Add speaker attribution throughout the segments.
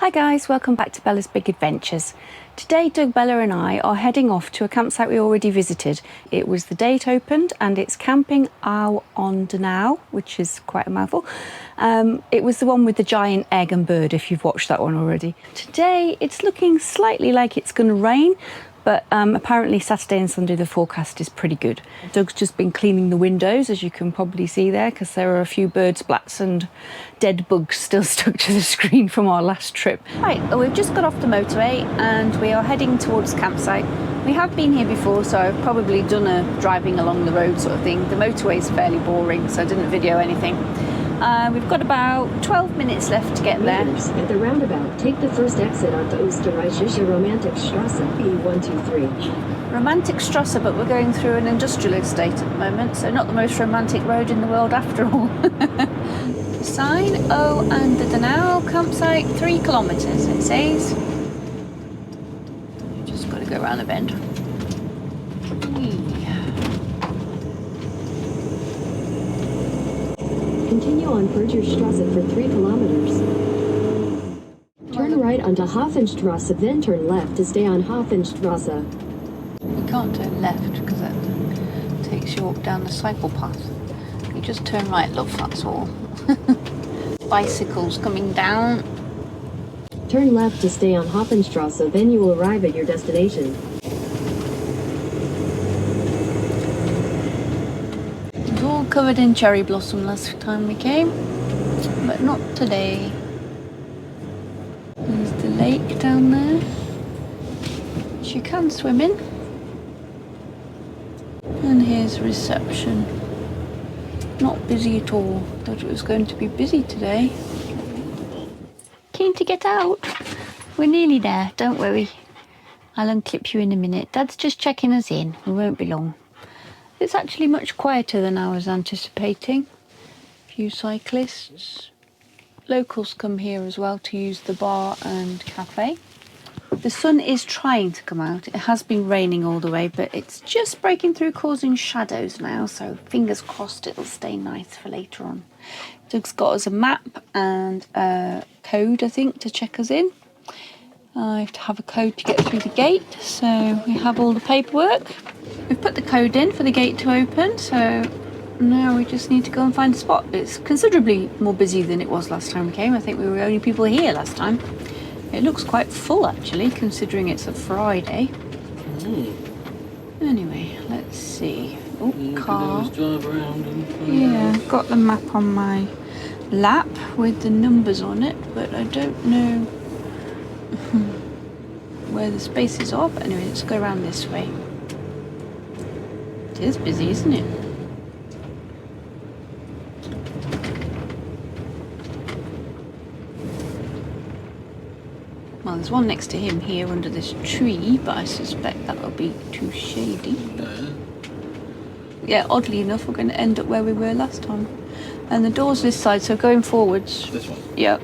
Speaker 1: Hi guys, welcome back to Bella's Big Adventures. Today Doug, Bella and I are heading off to a campsite we already visited. It was the day it opened and it's camping out on Donau, which is quite a mouthful. It was the one with the giant egg and bird, if you've watched that one already. Today it's looking slightly like it's going to rain, but apparently Saturday and Sunday the forecast is pretty good. Doug's just been cleaning the windows, as you can probably see there, because there are a few bird splats and dead bugs still stuck to the screen from our last trip. Right, well, we've just got off the motorway and we are heading towards the campsite. We have been here before, so I've probably done a driving along the road sort of thing. The motorway is fairly boring, so I didn't video anything. We've got about 12 minutes left to get there.
Speaker 2: At the roundabout, take the first exit onto Österreichische Romantikstraße, B123.
Speaker 1: Romantikstraße, but we're going through an industrial estate at the moment, so not the most romantic road in the world after all. Sign, and the Donau campsite, 3 kilometres it says. You just got to go around the bend.
Speaker 2: Continue on Bergerstrasse for 3 kilometers. Turn right onto Hafenstrasse, then turn left to stay on Hafenstrasse.
Speaker 1: You can't turn left because that takes you up down the cycle path. You just turn right, love, that's all. Bicycles coming down.
Speaker 2: Turn left to stay on Hafenstrasse, then you will arrive at your destination.
Speaker 1: It was all covered in cherry blossom last time we came, but not today. There's the lake down there, which you can swim in. And here's reception. Not busy at all. Thought it was going to be busy today. Keen to get out? We're nearly there, don't worry. I'll unclip you in a minute. Dad's just checking us in. We won't be long. It's actually much quieter than I was anticipating. Few cyclists. Locals come here as well to use the bar and cafe. The sun is trying to come out. It has been raining all the way, but it's just breaking through, causing shadows now, so fingers crossed it'll stay nice for later on. Doug's got us a map and a code, I think, to check us in. I have to have a code to get through the gate, so we have all the paperwork. We've put the code in for the gate to open, so now we just need to go and find a spot. It's considerably more busy than it was last time we came. I think we were the only people here last time. It looks quite full actually, considering it's a Friday. Anyway, let's see. Oh, car. Yeah, I've got the map on my lap with the numbers on it, but I don't know where the spaces are. But anyway, let's go around this way. It is busy, isn't it? Well, there's one next to him here under this tree, but I suspect that will be too shady. Yeah, oddly enough, we're going to end up where we were last time. And the door's this side, so going forwards.
Speaker 3: This one?
Speaker 1: Yeah.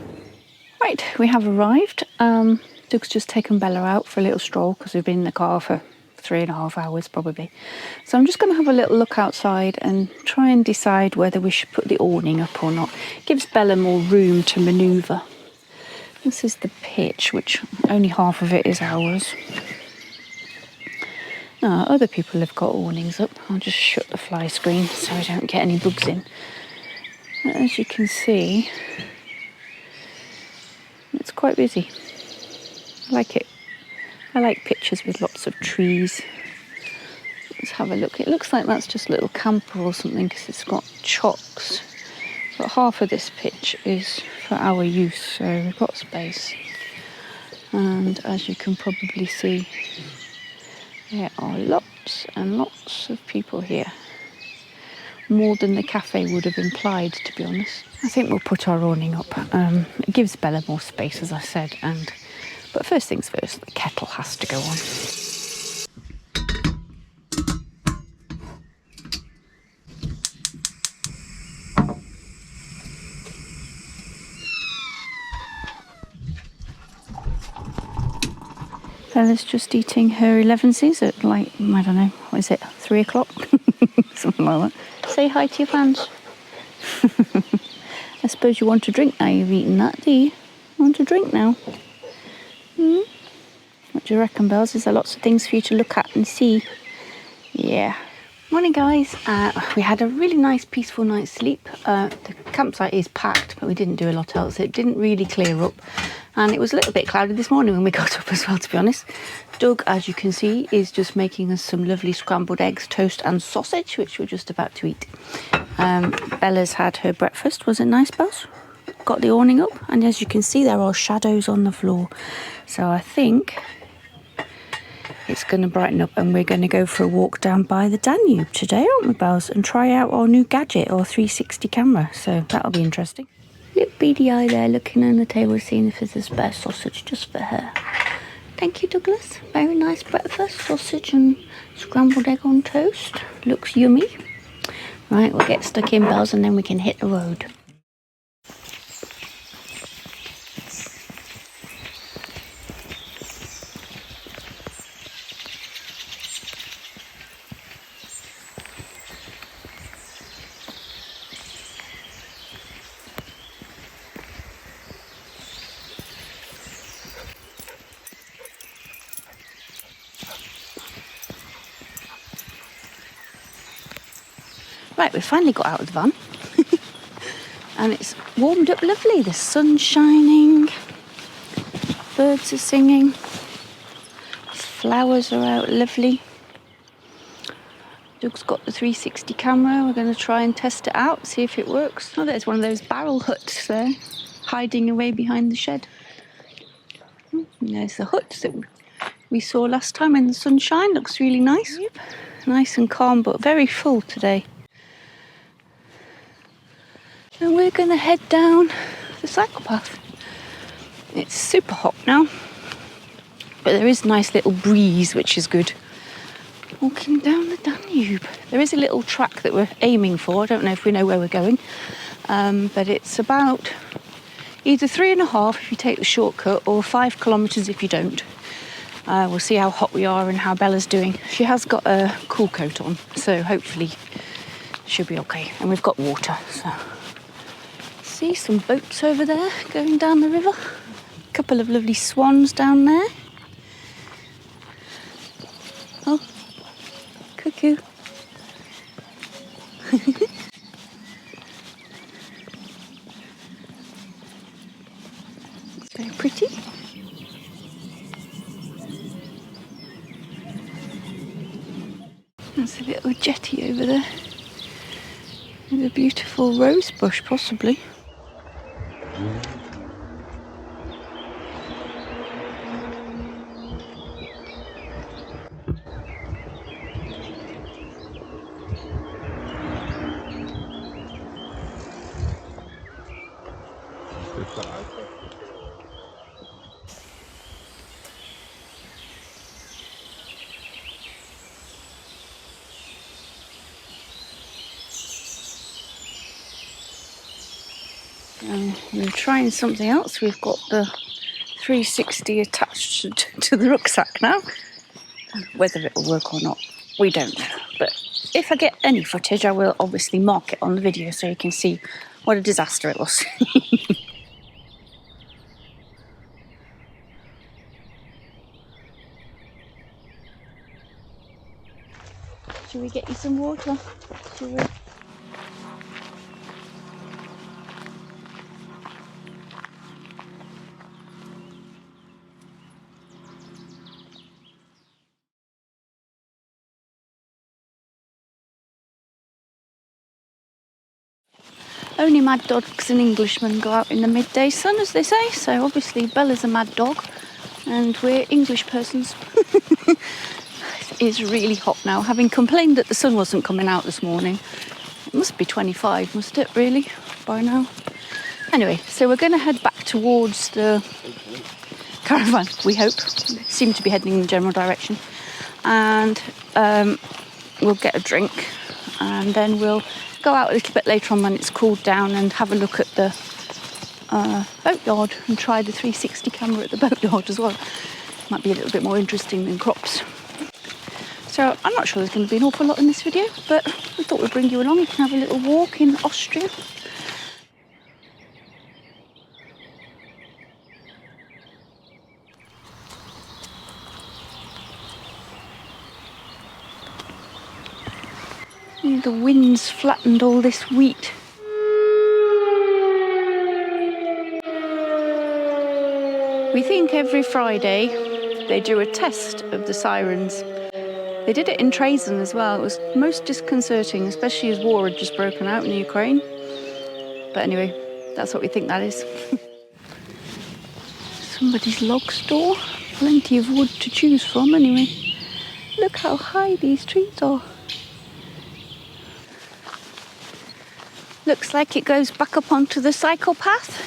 Speaker 1: Right, we have arrived. Doug's just taken Bella out for a little stroll because we've been in the car for 3.5 hours probably. So I'm just going to have a little look outside and try and decide whether we should put the awning up or not. It gives Bella more room to manoeuvre. This is the pitch, which only half of it is ours. Other people have got awnings up. I'll just shut the fly screen so I don't get any bugs in. As you can see, it's quite busy. I like it. I like pictures with lots of trees. Let's have a look. It looks like that's just a little camper or something because it's got chocks. But half of this pitch is for our use, so we've got space. And as you can probably see, there are lots and lots of people here. More than the cafe would have implied, to be honest. I think we'll put our awning up. It gives Bella more space, as I said. But first things first, the kettle has to go on. Bella's just eating her 11s at like, I don't know, what is it, 3 o'clock? Something like that. Say hi to your fans. I suppose you want a drink now you've eaten that, do you? Want a drink now? What do you reckon, Bells? Is there lots of things for you to look at and see? Yeah. Morning, guys. We had a really nice, peaceful night's sleep. The campsite is packed, but we didn't do a lot else. It didn't really clear up, and it was a little bit cloudy this morning when we got up as well, to be honest. Doug, as you can see, is just making us some lovely scrambled eggs, toast and sausage, which we're just about to eat. Bella's had her breakfast. Was it nice, Bells? Got the awning up, and as you can see, there are shadows on the floor. So I think it's going to brighten up, and we're going to go for a walk down by the Danube today, aren't we, Bells? And try out our new gadget, our 360 camera. So that'll be interesting. Little beady eye there, looking on the table, seeing if there's a spare sausage just for her. Thank you, Douglas. Very nice breakfast, sausage and scrambled egg on toast. Looks yummy. Right, we'll get stuck in, Bells, and then we can hit the road. Right, we finally got out of the van and it's warmed up lovely. The sun's shining, birds are singing, flowers are out lovely. Doug's got the 360 camera. We're going to try and test it out, see if it works. Oh, there's one of those barrel huts there, hiding away behind the shed. And there's the hut that we saw last time in the sunshine. Looks really nice. Nice and calm, but very full today. And we're going to head down the cycle path. It's super hot now, but there is a nice little breeze, which is good. Walking down the Danube. There is a little track that we're aiming for. I don't know if we know where we're going, but it's about either 3.5 if you take the shortcut, or 5 kilometres if you don't. We'll see how hot we are and how Bella's doing. She has got a cool coat on, so hopefully she'll be okay. And we've got water, so... See some boats over there going down the river. A couple of lovely swans down there. Oh, cuckoo. It's very pretty. There's a little jetty over there with a beautiful rose bush, possibly. We're trying something else. We've got the 360 attached to the rucksack now. Whether it'll work or not, we don't know. But if I get any footage, I will obviously mark it on the video so you can see what a disaster it was. Shall we get you some water? Shall we? Only mad dogs and Englishmen go out in the midday sun, as they say. So obviously Bella's a mad dog and we're English persons. It's really hot now. Having complained that the sun wasn't coming out this morning, it must be 25, must it really, by now? Anyway, so we're going to head back towards the caravan, we hope. We seem to be heading in the general direction. And we'll get a drink and then we'll go out a little bit later on when it's cooled down and have a look at the boatyard and try the 360 camera at the boatyard as well. Might be a little bit more interesting than crops. So I'm not sure there's going to be an awful lot in this video, but we thought we'd bring you along. You can have a little walk in Austria. The wind's flattened all this wheat. We think every Friday they do a test of the sirens. They did it in Trazen as well. It was most disconcerting, especially as war had just broken out in Ukraine. But anyway, that's what we think that is. Somebody's log store. Plenty of wood to choose from anyway. Look how high these trees are. Looks like it goes back up onto the cycle path.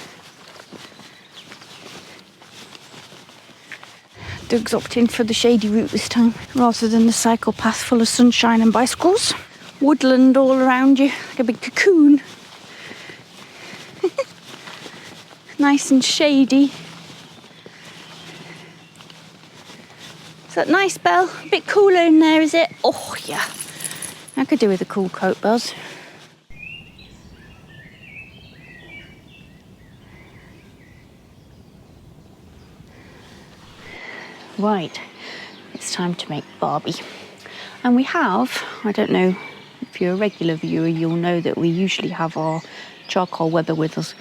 Speaker 1: Doug's opting for the shady route this time, rather than the cycle path full of sunshine and bicycles. Woodland all around you, like a big cocoon. Nice and shady. Is that nice, Belle? A bit cooler in there, is it? Oh, yeah. I could do with a cool coat, Bells. Right, it's time to make Barbie. And we have, I don't know, if you're a regular viewer, you'll know that we usually have our charcoal Weber with us.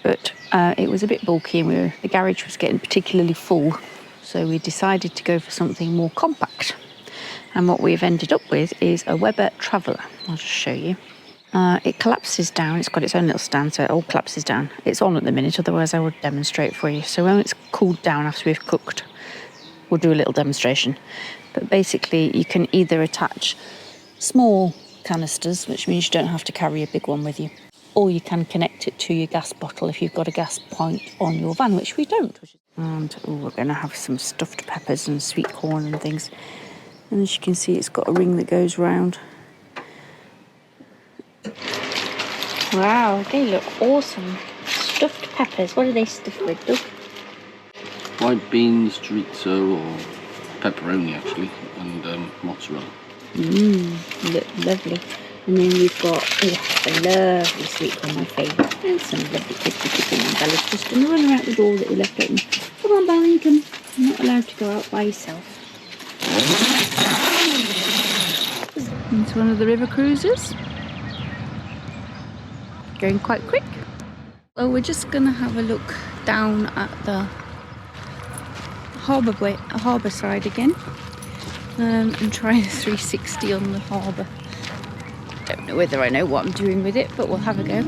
Speaker 1: But it was a bit bulky and the garage was getting particularly full. So we decided to go for something more compact. And what we've ended up with is a Weber Traveller. I'll just show you. It collapses down. It's got its own little stand, so it all collapses down. It's on at the minute, otherwise I would demonstrate for you. So when it's cooled down after we've cooked, we'll do a little demonstration. But basically you can either attach small canisters, which means you don't have to carry a big one with you, or you can connect it to your gas bottle if you've got a gas point on your van, which we don't. And we're going to have some stuffed peppers and sweet corn and things. And as you can see, it's got a ring that goes round. Wow, they look awesome. Stuffed peppers. What are they stuffed with, Doug?
Speaker 3: White beans, chorizo, or pepperoni actually, and mozzarella.
Speaker 1: Look lovely. And then we've got a lovely sweet corn, my favourite. And some lovely crispy chicken. And Bella's just going to run around the door that we left open. Come on, Bella, you can. You're not allowed to go out by yourself. It's one of the river cruises. Going quite quick. Well, we're just going to have a look down at the harbour side again, and try the 360 on the harbour. Don't know whether I know what I'm doing with it, but we'll have a go.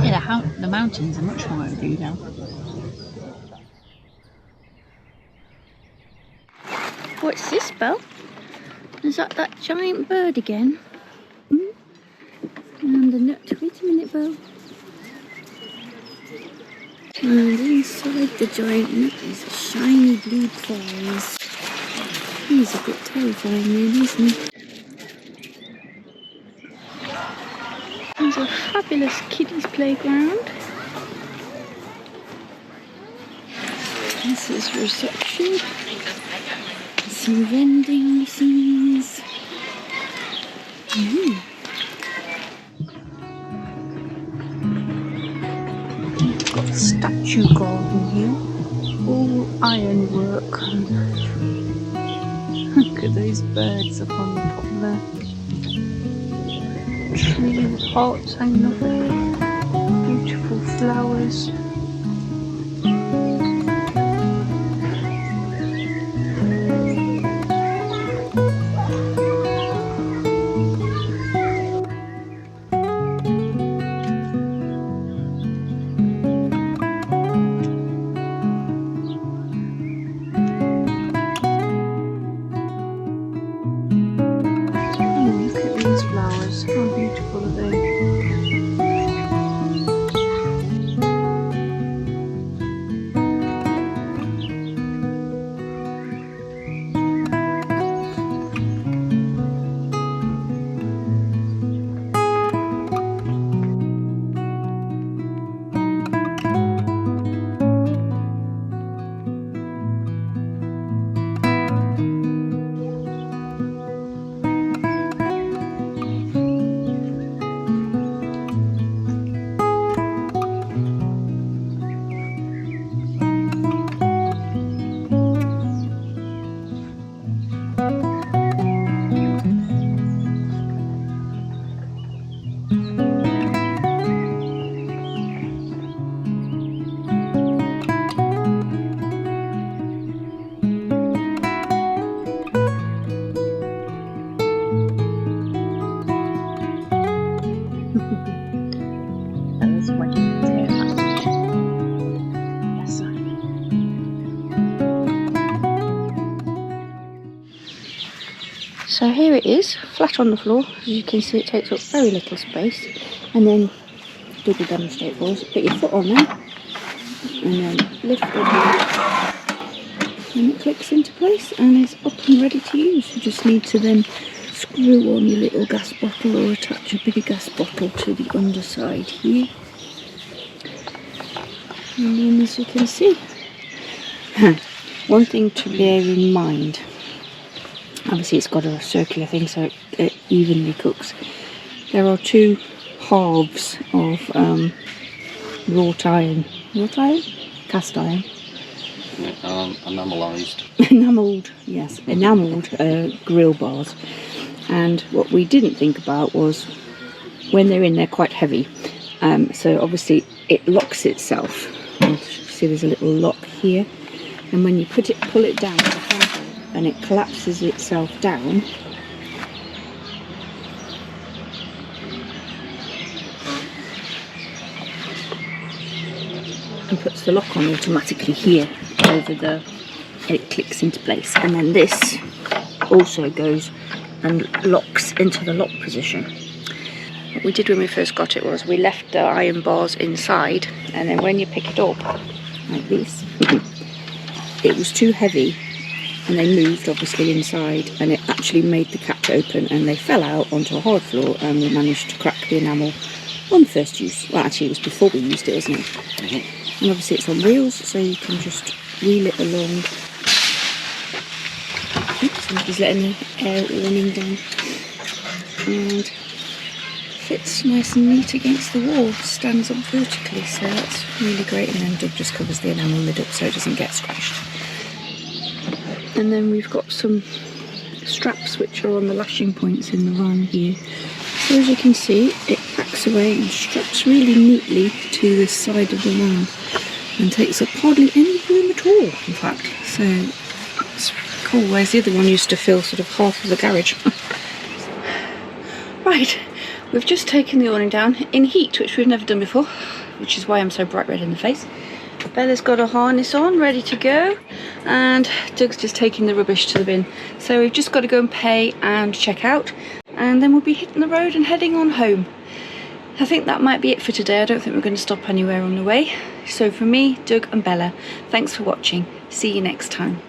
Speaker 1: Yeah, the mountains are much more view now. What's this, Belle? Is that giant bird again? And the nut. Wait a minute, Belle. And inside the giant nut is a shiny blue prize. He's a bit terrifying, really, isn't he? There's a fabulous kiddies playground. This is reception. Some vending machines. We've got a statue garden here. All ironwork. Look at those birds up on the top there. Tree with hearts hanging off it. Beautiful flowers. So here it is, flat on the floor. As you can see, it takes up very little space. And then, Doug will demonstrate for us, put your foot on there, and then lift it up, and it clicks into place and is up and ready to use. You just need to then screw on your little gas bottle or attach a bigger gas bottle to the underside here. And then, as you can see, one thing to bear in mind, obviously it's got a circular thing so it evenly cooks. There are two halves of wrought iron, cast iron, enamelled grill bars. And what we didn't think about was when they're in, they're quite heavy, so obviously it locks itself. See, there's a little lock here, and when you pull it down with the handle, and it collapses itself down. And puts the lock on automatically here over the, it clicks into place, and then this also goes and locks into the lock position. What we did when we first got it was we left the iron bars inside, and then when you pick it up like this, it was too heavy and they moved obviously inside, and it actually made the catch open and they fell out onto a hard floor, and we managed to crack the enamel on first use. Well, actually it was before we used it, isn't it? Mm-hmm. And obviously it's on wheels, so you can just wheel it along. Oops, somebody's letting the air warning down. And fits nice and neat against the wall, stands up vertically, so that's really great. And then Doug just covers the enamel lid up so it doesn't get scratched. And then we've got some straps which are on the lashing points in the van here. So as you can see, it packs away and straps really neatly to the side of the van and takes up hardly any room at all, in fact. So it's cool, whereas the other one used to fill sort of half of the garage. Right, we've just taken the awning down in heat, which we've never done before, which is why I'm so bright red in the face. Bella's got a harness on, ready to go, and Doug's just taking the rubbish to the bin. So we've just got to go and pay and check out, and then we'll be hitting the road and heading on home. I think that might be it for today. I don't think we're going to stop anywhere on the way. So for me, Doug and Bella, thanks for watching. See you next time.